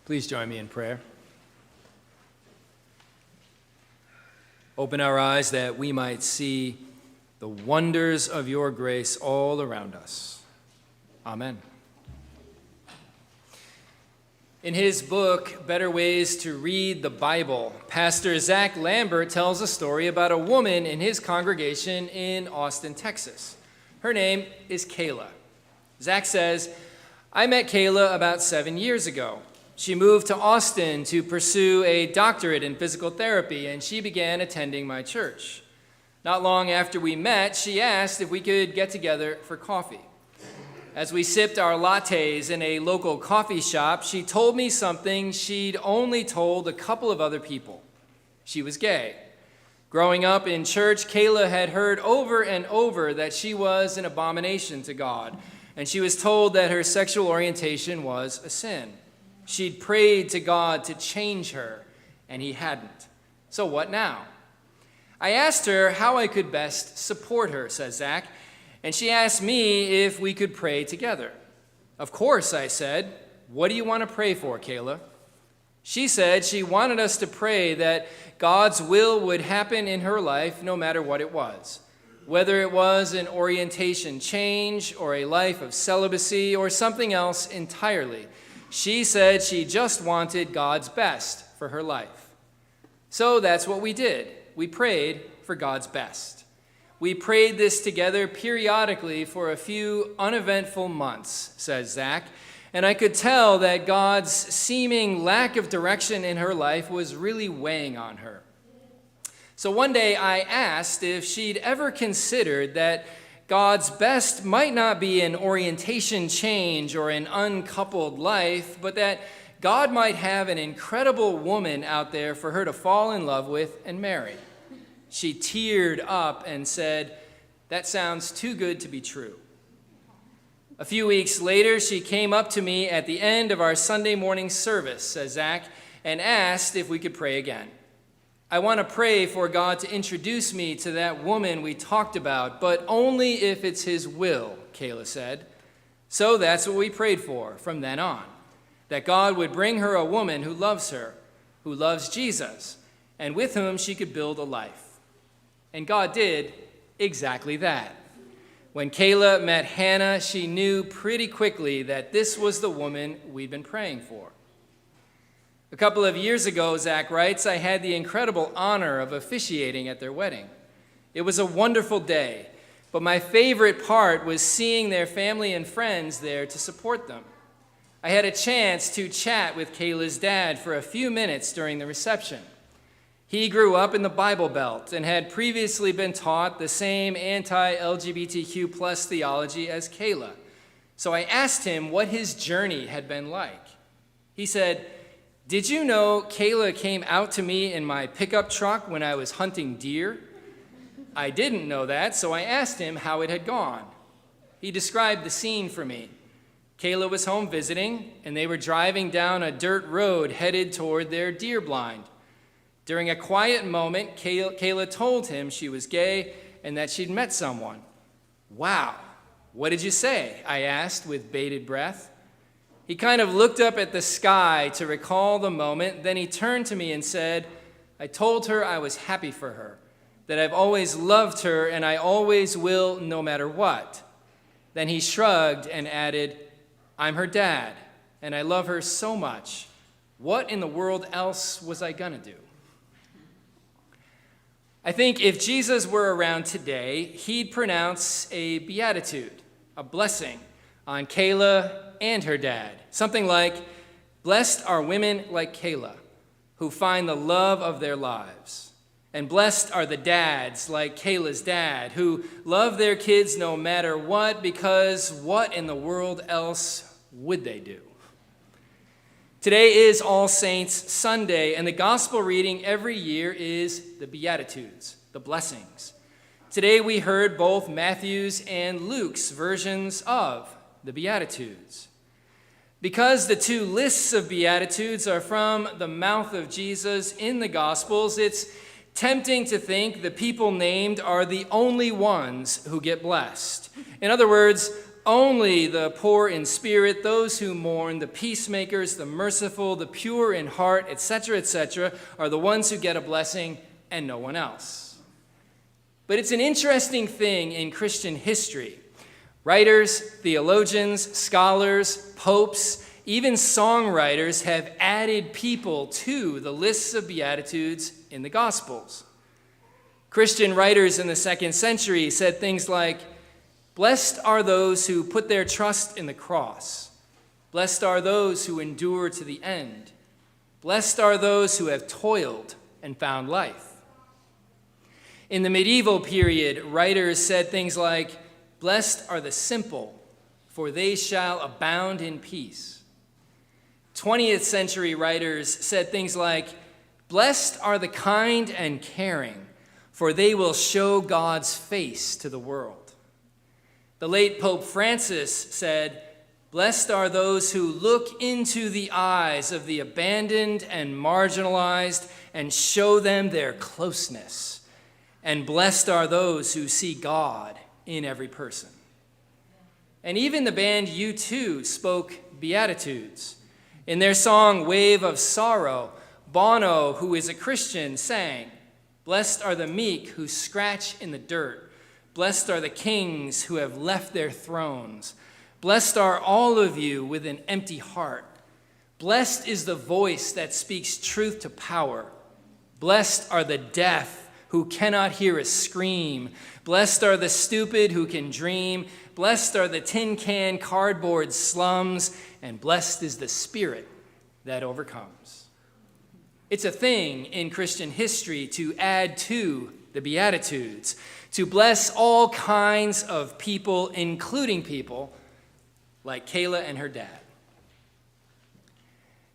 Please join me in prayer. Open our eyes that we might see the wonders of your grace all around us. Amen. In his book, Better Ways to Read the Bible, Pastor Zach Lambert tells a story about a woman in his congregation in Austin, Texas. Her name is Kayla. Zach says, I met Kayla about 7 years ago. She moved to Austin to pursue a doctorate in physical therapy, and she began attending my church. Not long after we met, she asked if we could get together for coffee. As we sipped our lattes in a local coffee shop, she told me something she'd only told a couple of other people. She was gay. Growing up in church, Kayla had heard over and over that she was an abomination to God, and she was told that her sexual orientation was a sin. She'd prayed to God to change her, and he hadn't. So what now? I asked her how I could best support her, says Zach, and she asked me if we could pray together. Of course, I said. What do you want to pray for, Kayla? She said she wanted us to pray that God's will would happen in her life no matter what it was, whether it was an orientation change or a life of celibacy or something else entirely. She said she just wanted God's best for her life. So that's what we did. We prayed for God's best. We prayed this together periodically for a few uneventful months, says Zach, and I could tell that God's seeming lack of direction in her life was really weighing on her. So one day I asked if she'd ever considered that God's best might not be an orientation change or an uncoupled life, but that God might have an incredible woman out there for her to fall in love with and marry. She teared up and said, "That sounds too good to be true." A few weeks later, she came up to me at the end of our Sunday morning service, says Zach, and asked if we could pray again. I want to pray for God to introduce me to that woman we talked about, but only if it's his will, Kayla said. So that's what we prayed for from then on, that God would bring her a woman who loves her, who loves Jesus, and with whom she could build a life. And God did exactly that. When Kayla met Hannah, she knew pretty quickly that this was the woman we'd been praying for. A couple of years ago, Zach writes, I had the incredible honor of officiating at their wedding. It was a wonderful day, but my favorite part was seeing their family and friends there to support them. I had a chance to chat with Kayla's dad for a few minutes during the reception. He grew up in the Bible Belt and had previously been taught the same anti-LGBTQ plus theology as Kayla. So I asked him what his journey had been like. He said, "Did you know Kayla came out to me in my pickup truck when I was hunting deer?" I didn't know that, so I asked him how it had gone. He described the scene for me. Kayla was home visiting, and they were driving down a dirt road headed toward their deer blind. During a quiet moment, Kayla told him she was gay and that she'd met someone. "Wow, what did you say?" I asked with bated breath. He kind of looked up at the sky to recall the moment, then he turned to me and said, "I told her I was happy for her, that I've always loved her and I always will no matter what." Then he shrugged and added, "I'm her dad, and I love her so much. What in the world else was I gonna do?" I think if Jesus were around today, he'd pronounce a beatitude, a blessing, on Kayla and her dad. Something like, "Blessed are women like Kayla, who find the love of their lives. And blessed are the dads like Kayla's dad, who love their kids no matter what, because what in the world else would they do?" Today is All Saints Sunday, and the gospel reading every year is the Beatitudes, the blessings. Today we heard both Matthew's and Luke's versions of the Beatitudes. Because the two lists of Beatitudes are from the mouth of Jesus in the Gospels, it's tempting to think the people named are the only ones who get blessed. In other words, Only the poor in spirit, those who mourn, the peacemakers, the merciful, the pure in heart, etc., are the ones who get a blessing and no one else. But it's an interesting thing in Christian history. Writers, theologians, scholars, popes, even songwriters have added people to the lists of Beatitudes in the Gospels. Christian writers in the 2nd century said things like, "Blessed are those who put their trust in the cross. Blessed are those who endure to the end. Blessed are those who have toiled and found life." In the medieval period, writers said things like, "Blessed are the simple, for they shall abound in peace." 20th century writers said things like, "Blessed are the kind and caring, for they will show God's face to the world." The late Pope Francis said, "Blessed are those who look into the eyes of the abandoned and marginalized and show them their closeness. And blessed are those who see God in every person." And even the band U2 spoke Beatitudes. In their song, "Wave of Sorrow," Bono, who is a Christian, sang, "Blessed are the meek who scratch in the dirt. Blessed are the kings who have left their thrones. Blessed are all of you with an empty heart. Blessed is the voice that speaks truth to power. Blessed are the deaf who cannot hear a scream. Blessed are the stupid who can dream. Blessed are the tin can cardboard slums. And blessed is the spirit that overcomes." It's a thing in Christian history to add to the Beatitudes, to bless all kinds of people, including people like Kayla and her dad.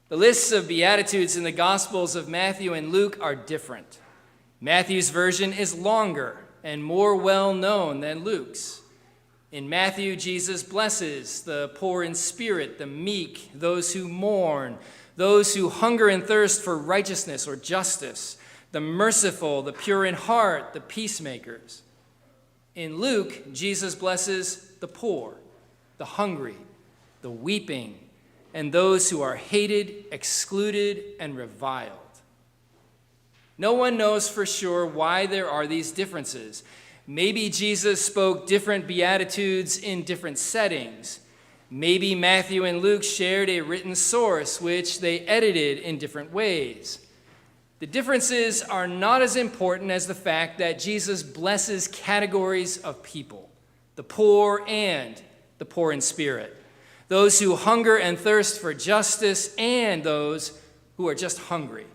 The lists of Beatitudes in the Gospels of Matthew and Luke are different. Matthew's version is longer and more well-known than Luke's. In Matthew, Jesus blesses the poor in spirit, the meek, those who mourn, those who hunger and thirst for righteousness or justice, the merciful, the pure in heart, the peacemakers. In Luke, Jesus blesses the poor, the hungry, the weeping, and those who are hated, excluded, and reviled. No one knows for sure why there are these differences. Maybe Jesus spoke different Beatitudes in different settings. Maybe Matthew and Luke shared a written source, which they edited in different ways. The differences are not as important as the fact that Jesus blesses categories of people, the poor and the poor in spirit, those who hunger and thirst for justice and those who are just hungry,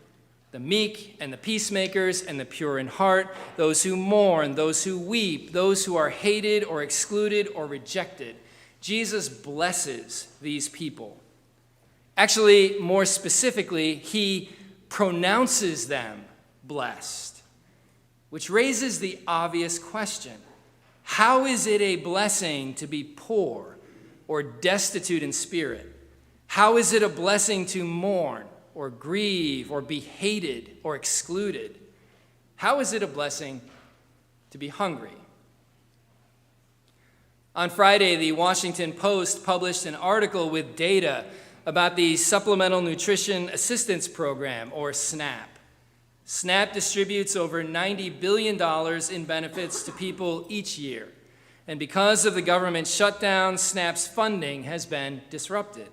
the meek and the peacemakers and the pure in heart, those who mourn, those who weep, those who are hated or excluded or rejected. Jesus blesses these people. Actually, more specifically, he pronounces them blessed, which raises the obvious question. How is it a blessing to be poor or destitute in spirit? How is it a blessing to mourn or grieve or be hated or excluded? How is it a blessing to be hungry? On Friday, the Washington Post published an article with data about the Supplemental Nutrition Assistance Program, or SNAP. SNAP distributes over $90 billion in benefits to people each year. And because of the government shutdown, SNAP's funding has been disrupted.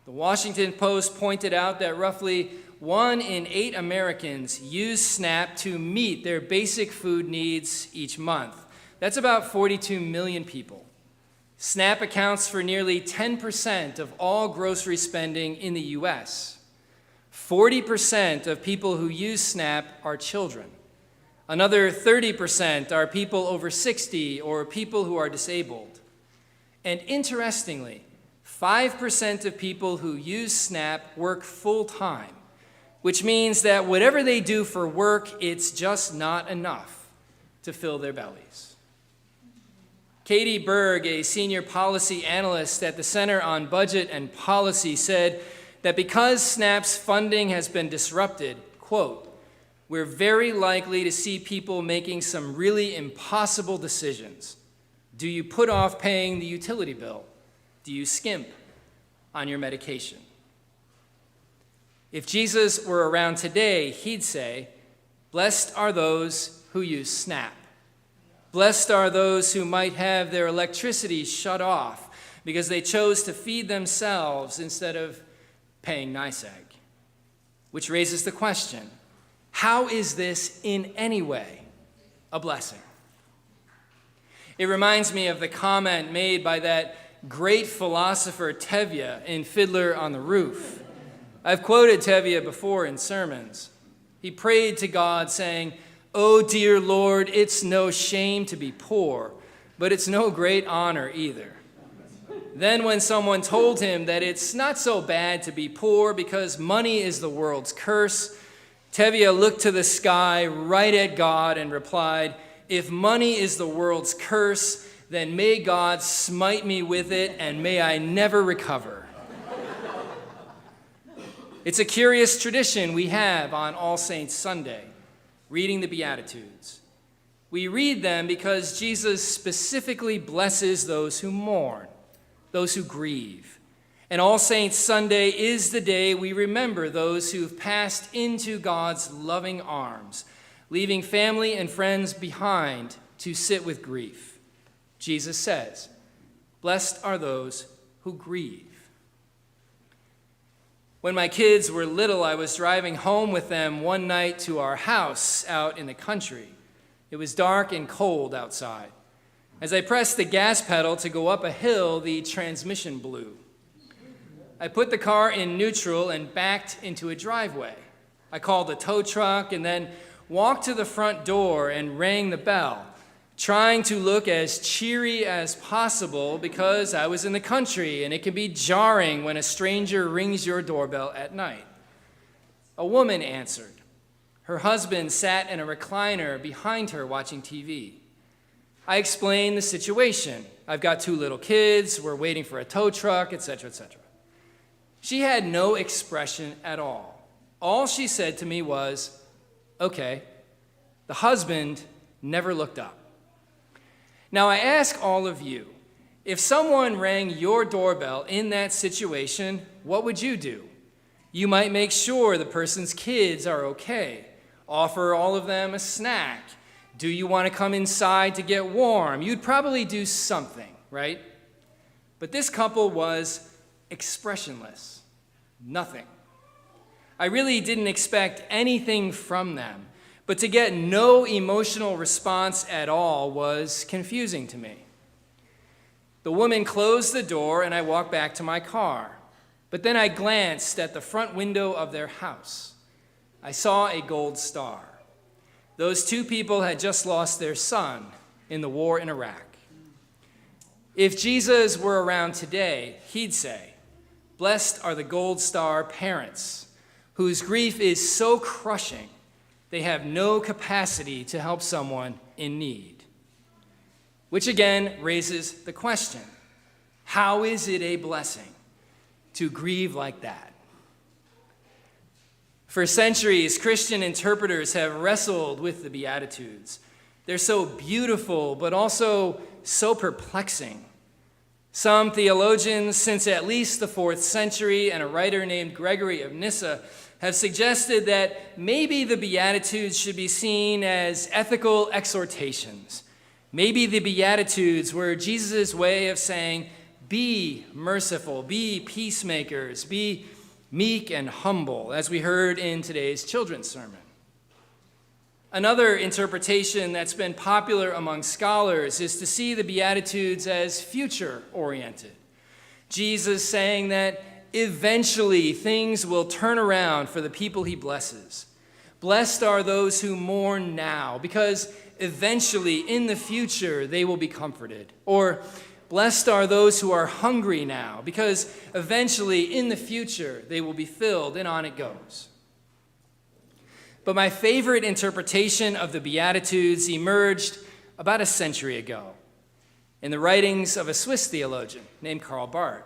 The Washington Post pointed out that roughly 1 in 8 Americans use SNAP to meet their basic food needs each month. That's about 42 million people. SNAP accounts for nearly 10% of all grocery spending in the U.S. 40% of people who use SNAP are children. Another 30% are people over 60 or people who are disabled. And interestingly, 5% of people who use SNAP work full-time, which means that whatever they do for work, it's just not enough to fill their bellies. Katie Berg, a senior policy analyst at the Center on Budget and Policy, said that because SNAP's funding has been disrupted, quote, "we're very likely to see people making some really impossible decisions, Do you put off paying the utility bill? Do you skimp on your medication? If Jesus were around today, he'd say, "Blessed are those who use SNAP. Blessed are those who might have their electricity shut off because they chose to feed themselves instead of paying NYSEG." Which raises the question, how is this in any way a blessing? It reminds me of the comment made by that great philosopher Tevye in Fiddler on the Roof. I've quoted Tevye before in sermons. He prayed to God saying, "Oh, dear Lord, it's no shame to be poor, but it's no great honor either." Then when someone told him that it's not so bad to be poor because money is the world's curse, Tevye looked to the sky right at God and replied, "If money is the world's curse, then may God smite me with it and may I never recover." It's a curious tradition we have on All Saints Sunday, reading the Beatitudes. We read them because Jesus specifically blesses those who mourn, those who grieve. And All Saints Sunday is the day we remember those who've passed into God's loving arms, leaving family and friends behind to sit with grief. Jesus says, "Blessed are those who grieve." When my kids were little, I was driving home with them one night to our house out in the country. It was dark and cold outside. As I pressed the gas pedal to go up a hill, the transmission blew. I put the car in neutral and backed into a driveway. I called a tow truck and then walked to the front door and rang the bell, trying to look as cheery as possible because I was in the country and it can be jarring when a stranger rings your doorbell at night. A woman answered. Her husband sat in a recliner behind her watching TV. I explained the situation. I've got 2 little kids, we're waiting for a tow truck, etc., etc. She had no expression at all. All she said to me was, "Okay." The husband never looked up. Now I ask all of you, if someone rang your doorbell in that situation, what would you do? You might make sure the person's kids are okay, offer all of them a snack. Do you want to come inside to get warm? You'd probably do something, right? But this couple was expressionless. Nothing. I really didn't expect anything from them, but to get no emotional response at all was confusing to me. The woman closed the door and I walked back to my car. But then I glanced at the front window of their house. I saw a gold star. Those 2 people had just lost their son in the war in Iraq. If Jesus were around today, he'd say, "Blessed are the gold star parents whose grief is so crushing they have no capacity to help someone in need." Which again raises the question, how is it a blessing to grieve like that? For centuries, Christian interpreters have wrestled with the Beatitudes. They're so beautiful, but also so perplexing. Some theologians, since at least the 4th century, and a writer named Gregory of Nyssa, have suggested that maybe the Beatitudes should be seen as ethical exhortations. Maybe the Beatitudes were Jesus' way of saying, be merciful, be peacemakers, be meek and humble, as we heard in today's children's sermon. Another interpretation that's been popular among scholars is to see the Beatitudes as future-oriented. Jesus saying that eventually things will turn around for the people he blesses. Blessed are those who mourn now, because eventually in the future they will be comforted. Or blessed are those who are hungry now, because eventually in the future they will be filled, and on it goes. But my favorite interpretation of the Beatitudes emerged about a century ago in the writings of a Swiss theologian named Karl Barth.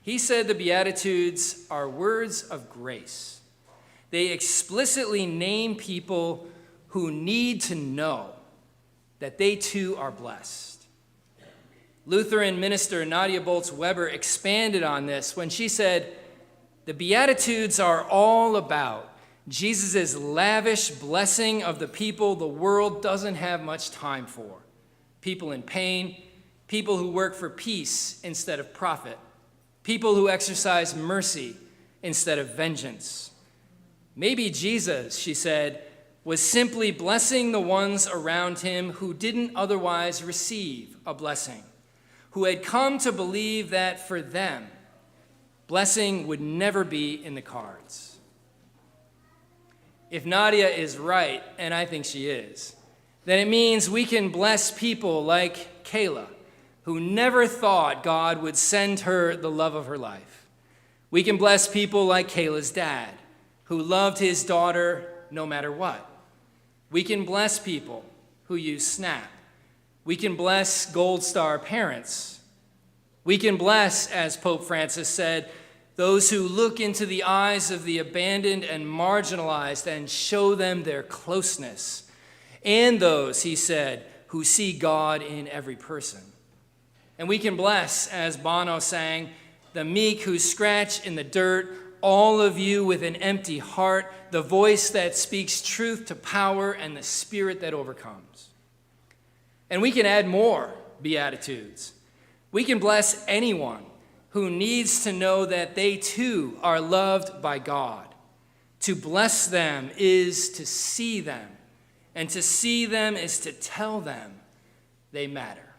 He said the Beatitudes are words of grace. They explicitly name people who need to know that they too are blessed. Lutheran minister Nadia Bolz-Weber expanded on this when she said, "The Beatitudes are all about Jesus' lavish blessing of the people the world doesn't have much time for. People in pain, people who work for peace instead of profit, people who exercise mercy instead of vengeance. Maybe Jesus," she said, "was simply blessing the ones around him who didn't otherwise receive a blessing, who had come to believe that for them, blessing would never be in the cards." If Nadia is right, and I think she is, then it means we can bless people like Kayla, who never thought God would send her the love of her life. We can bless people like Kayla's dad, who loved his daughter no matter what. We can bless people who use SNAP. We can bless Gold Star parents. We can bless, as Pope Francis said, those who look into the eyes of the abandoned and marginalized and show them their closeness. And those, he said, who see God in every person. And we can bless, as Bono sang, the meek who scratch in the dirt, all of you with an empty heart, the voice that speaks truth to power and the spirit that overcomes. And we can add more Beatitudes. We can bless anyone who needs to know that they too are loved by God. To bless them is to see them, and to see them is to tell them they matter.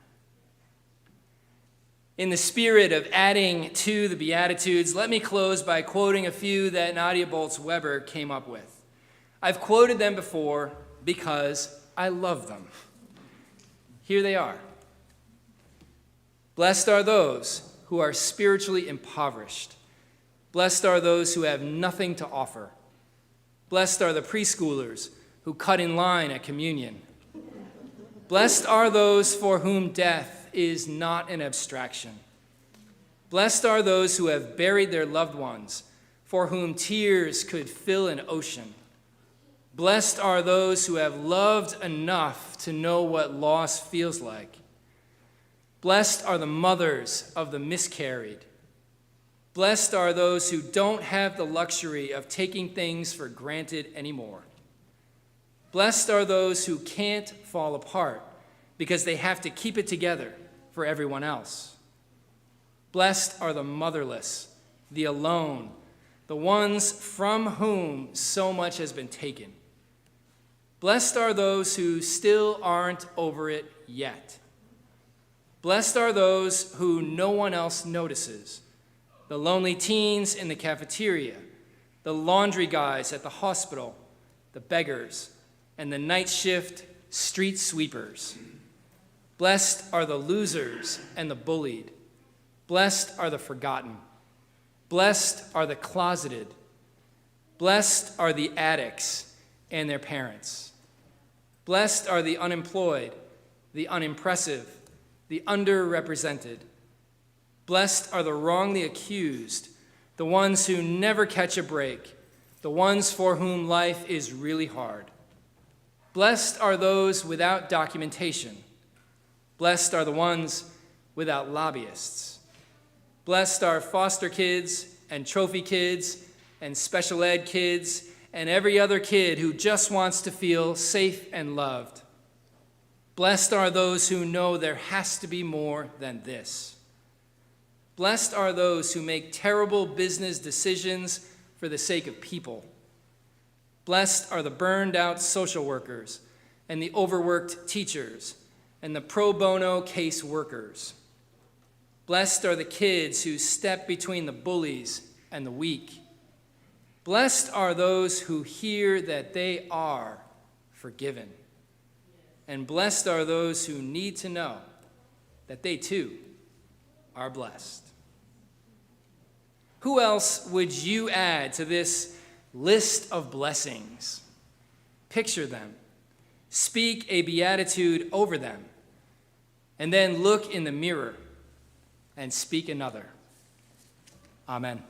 In the spirit of adding to the Beatitudes, let me close by quoting a few that Nadia Bolz-Weber came up with. I've quoted them before because I love them. Here they are. Blessed are those who are spiritually impoverished. Blessed are those who have nothing to offer. Blessed are the preschoolers who cut in line at communion. Blessed are those for whom death is not an abstraction. Blessed are those who have buried their loved ones, for whom tears could fill an ocean. Blessed are those who have loved enough to know what loss feels like. Blessed are the mothers of the miscarried. Blessed are those who don't have the luxury of taking things for granted anymore. Blessed are those who can't fall apart because they have to keep it together for everyone else. Blessed are the motherless, the alone, the ones from whom so much has been taken. Blessed are those who still aren't over it yet. Blessed are those who no one else notices, the lonely teens in the cafeteria, the laundry guys at the hospital, the beggars, and the night shift street sweepers. Blessed are the losers and the bullied. Blessed are the forgotten. Blessed are the closeted. Blessed are the addicts and their parents. Blessed are the unemployed, the unimpressive, the underrepresented. Blessed are the wrongly accused, the ones who never catch a break, the ones for whom life is really hard. Blessed are those without documentation. Blessed are the ones without lobbyists. Blessed are foster kids and trophy kids and special ed kids and every other kid who just wants to feel safe and loved. Blessed are those who know there has to be more than this. Blessed are those who make terrible business decisions for the sake of people. Blessed are the burned out social workers and the overworked teachers and the pro bono case workers. Blessed are the kids who step between the bullies and the weak. Blessed are those who hear that they are forgiven. And blessed are those who need to know that they too are blessed. Who else would you add to this list of blessings? Picture them. Speak a beatitude over them. And then look in the mirror and speak another. Amen.